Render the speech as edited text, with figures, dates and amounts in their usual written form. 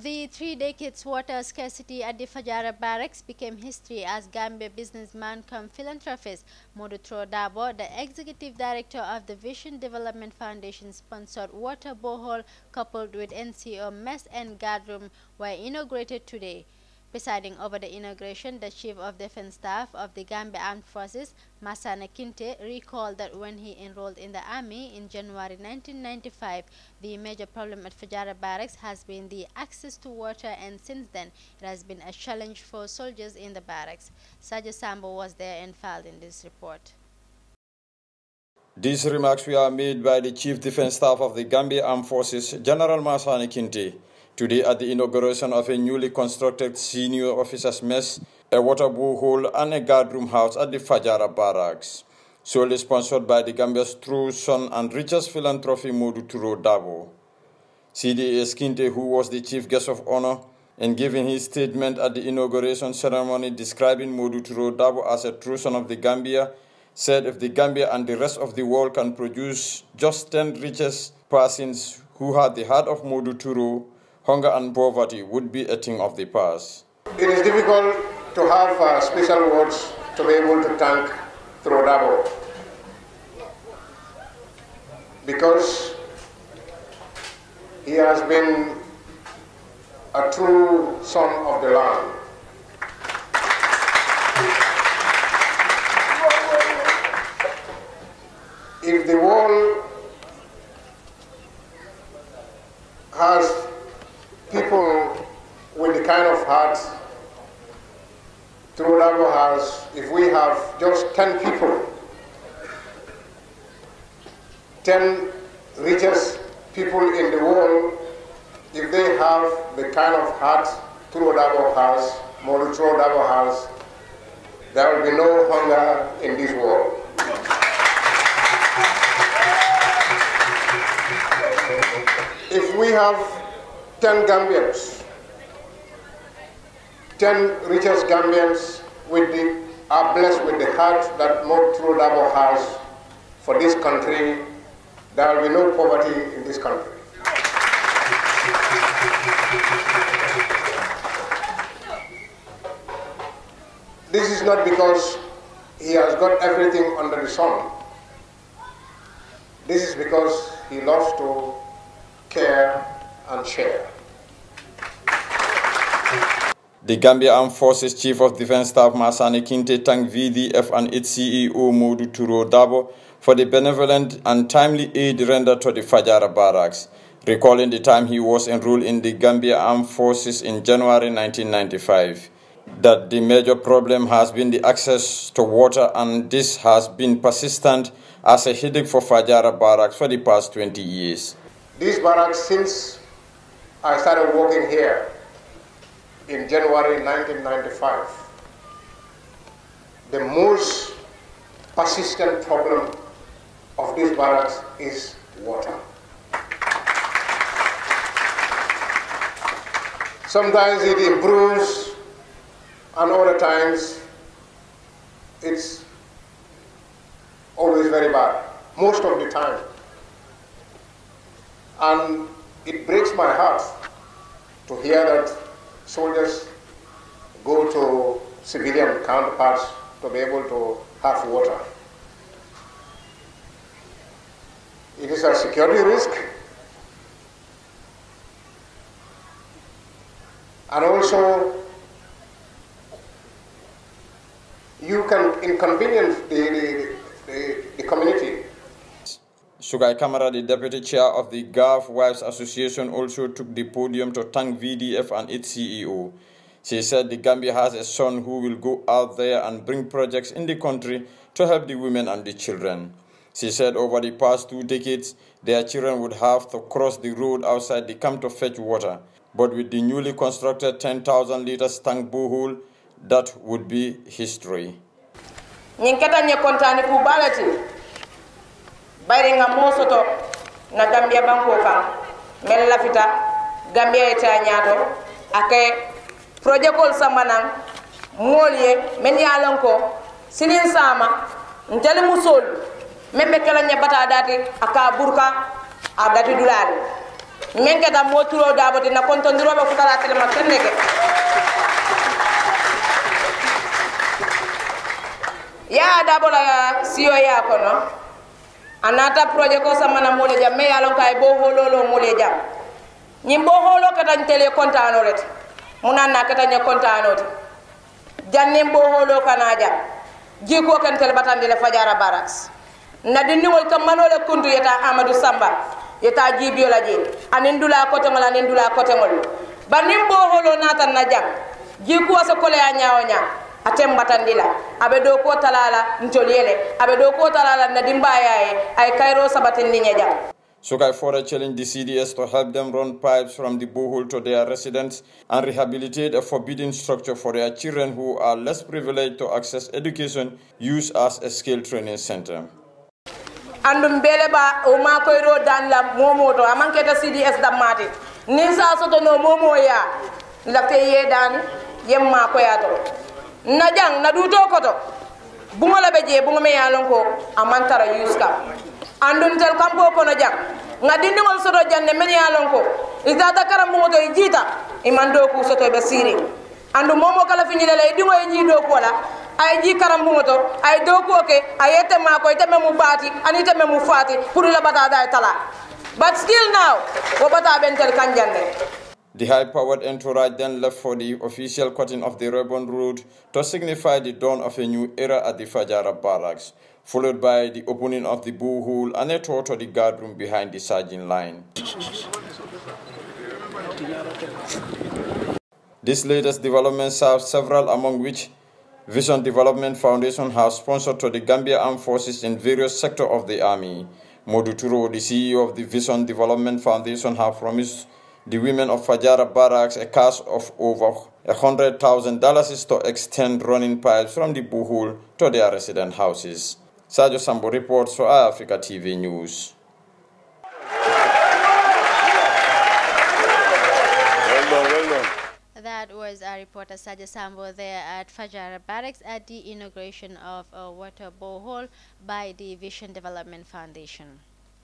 The 3 decades water scarcity at the Fajara Barracks became history as Gambia businessman cum philanthropist Modutro Dabo, the executive director of the Vision Development Foundation sponsored water borehole coupled with NCO mess and guardroom were inaugurated today. Presiding over the inauguration, the Chief of Defense Staff of the Gambia Armed Forces, Masana Kinte, recalled that when he enrolled in the Army in January 1995, the major problem at Fajara Barracks has been the access to water, and since then it has been a challenge for soldiers in the barracks. Saja Sambo was there and filed in this report. These remarks were made by the Chief Defense Staff of the Gambia Armed Forces, General Masana Kinte, today at the inauguration of a newly constructed senior officers' mess, a water borehole and a guardroom house at the Fajara Barracks, solely sponsored by the Gambia's true son and richest philanthropy Modutro Dabo. CDS Kinte, who was the chief guest of honor, and giving his statement at the inauguration ceremony describing Modutro Dabo as a true son of the Gambia, said if the Gambia and the rest of the world can produce just 10 richest persons who had the heart of Modutro, hunger and poverty would be a thing of the past. It is difficult to have special words to be able to thank Dabo, because he has been a true son of the land. If the world has people with the kind of heart Dabo has, if we have just 10 people, 10 richest people in the world, if they have the kind of heart Dabo has, Modutro Dabo has, there will be no hunger in this world. If we have 10 Gambians, 10 richest Gambians are blessed with the heart that Modutro Dabo has for this country, there will be no poverty in this country. This is not because he has got everything under the sun. This is because he loves to care and share. The Gambia Armed Forces Chief of Defense Staff Masana Kinte thanked VDF and its CEO Modutro Dabo for the benevolent and timely aid rendered to the Fajara Barracks, recalling the time he was enrolled in the Gambia Armed Forces in January 1995. That the major problem has been the access to water, and this has been persistent as a headache for Fajara Barracks for the past 20 years. This barracks, since I started working here in January 1995, the most persistent problem of this barracks is water. Sometimes it improves, and other times it's always very bad, most of the time. And it breaks my heart to hear that soldiers go to civilian counterparts to be able to have water. It is a security risk, and also you can inconvenience the community. Sugai Kamara, the deputy chair of the Gulf Wives Association, also took the podium to thank VDF and its CEO. She said the Gambia has a son who will go out there and bring projects in the country to help the women and the children. She said over the past 2 decades, their children would have to cross the road outside the camp to fetch water. But with the newly constructed 10,000 liters tank borehole, that would be history. Bayre nga mosoto na Gambia banko kan mel lafita Gambia eta nyaato akay projet kol samanan molye men yalanko sinin sama ntele musol membe kala nyabata dati aka burka adati dulali men keta mo turo dabo dina kontondiro be futara tele ma kenneke ya dabo la siyo ya kono anata projet ko samana mole jam me yalon kay bo hololo mole jam nyim bo holo kata tele kontano ret munanna kata nya kontano jannim bo holo kana jam jiko kan tel batande le Fajara Barracks na dinniwol kam manole kuntu yeta Amadou Samba yeta jibio la je anindula kote ngol anindula kote ngol banim bo holo natan na jam jiko sa kole ya nyaonya atem batandila abe do ko talala ntoliele abe do ko talala na dimbayaye ay kairo sabatin ni jam. Sukai further challenged the CDS to help them run pipes from the borehole to their residents and rehabilitate a forbidden structure for their children who are less privileged to access education used as a skill training center. Andum beleba o ma koyro dan la momoto amanketa CDS damati ninsa soto no momo ya lafte ye dan yemma koyato najang na duto koto bungola beje bungome yalon ko amantara yuska andum tel kampo kono jang ngadindi ngol soto janne men yalon ko izata karam bungo to jita imando ku soto be siri andu momo kala finyele lay dingo e jido ko la ay ji karam bungo to ay do ko ke ayete ma ko iteme mu bati anite me mu fati pour la bata da tala but still now wo bata bentel kanjande. The high-powered entourage then left for the official cutting of the ribbon road to signify the dawn of a new era at the Fajara Barracks, followed by the opening of the borehole and a tour to the guard room behind the sergeant line. This latest development serves several, among which Vision Development Foundation has sponsored to the Gambia Armed Forces in various sectors of the army. Modu Turo, the CEO of the Vision Development Foundation, have promised the women of Fajara Barracks a cash of over $100,000 to extend running pipes from the borehole to their resident houses. Sergio Sambo reports for Africa TV News. That was our reporter Saja Sambo there at Fajara Barracks at the inauguration of a water borehole by the Vision Development Foundation.